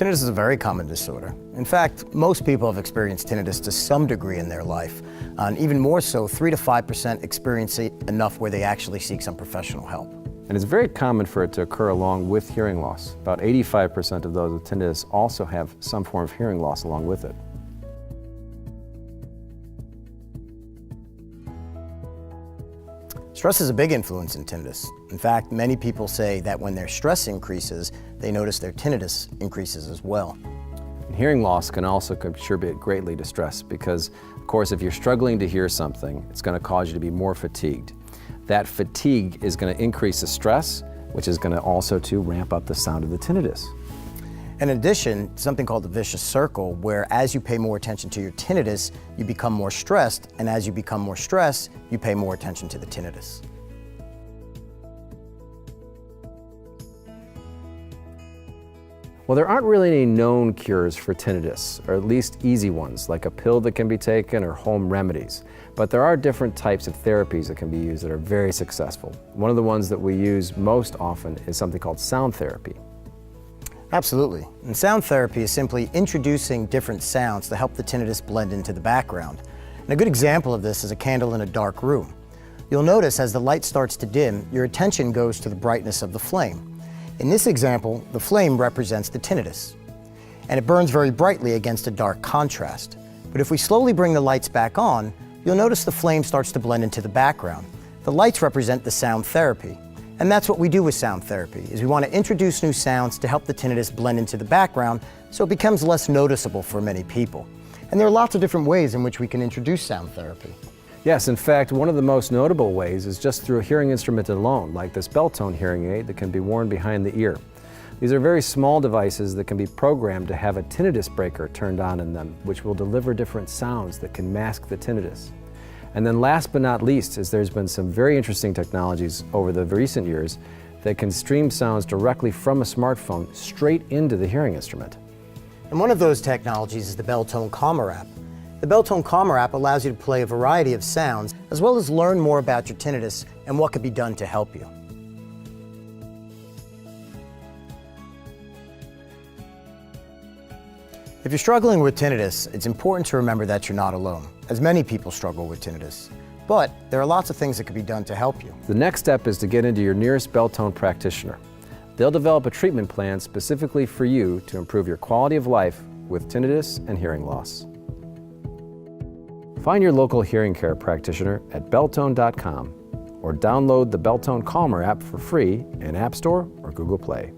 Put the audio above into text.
Tinnitus is a very common disorder. In fact, most people have experienced tinnitus to some degree in their life. And even more so, 3 to 5% experience it enough where they actually seek some professional help. And it's very common for it to occur along with hearing loss. About 85% of those with tinnitus also have some form of hearing loss along with it. Stress is a big influence in tinnitus. In fact, many people say that when their stress increases, they notice their tinnitus increases as well. And hearing loss can also contribute greatly to stress because, of course, if you're struggling to hear something, it's going to cause you to be more fatigued. That fatigue is going to increase the stress, which is going to also ramp up the sound of the tinnitus. In addition, something called the vicious circle, where as you pay more attention to your tinnitus, you become more stressed, and as you become more stressed, you pay more attention to the tinnitus. Well, there aren't really any known cures for tinnitus, or at least easy ones, like a pill that can be taken or home remedies. But there are different types of therapies that can be used that are very successful. One of the ones that we use most often is something called sound therapy. Absolutely. And sound therapy is simply introducing different sounds to help the tinnitus blend into the background. And a good example of this is a candle in a dark room. You'll notice as the light starts to dim, your attention goes to the brightness of the flame. In this example, the flame represents the tinnitus, and it burns very brightly against a dark contrast. But if we slowly bring the lights back on, you'll notice the flame starts to blend into the background. The lights represent the sound therapy. And that's what we do with sound therapy, is we want to introduce new sounds to help the tinnitus blend into the background so it becomes less noticeable for many people. And there are lots of different ways in which we can introduce sound therapy. Yes, in fact, one of the most notable ways is just through a hearing instrument alone, like this Beltone hearing aid that can be worn behind the ear. These are very small devices that can be programmed to have a tinnitus breaker turned on in them, which will deliver different sounds that can mask the tinnitus. And then last but not least is there's been some very interesting technologies over the recent years that can stream sounds directly from a smartphone straight into the hearing instrument. And one of those technologies is the Beltone Calmer app. The Beltone Calmer app allows you to play a variety of sounds as well as learn more about your tinnitus and what could be done to help you. If you're struggling with tinnitus, it's important to remember that you're not alone, as many people struggle with tinnitus. But there are lots of things that can be done to help you. The next step is to get into your nearest Beltone practitioner. They'll develop a treatment plan specifically for you to improve your quality of life with tinnitus and hearing loss. Find your local hearing care practitioner at beltone.com or download the Beltone Calmer app for free in App Store or Google Play.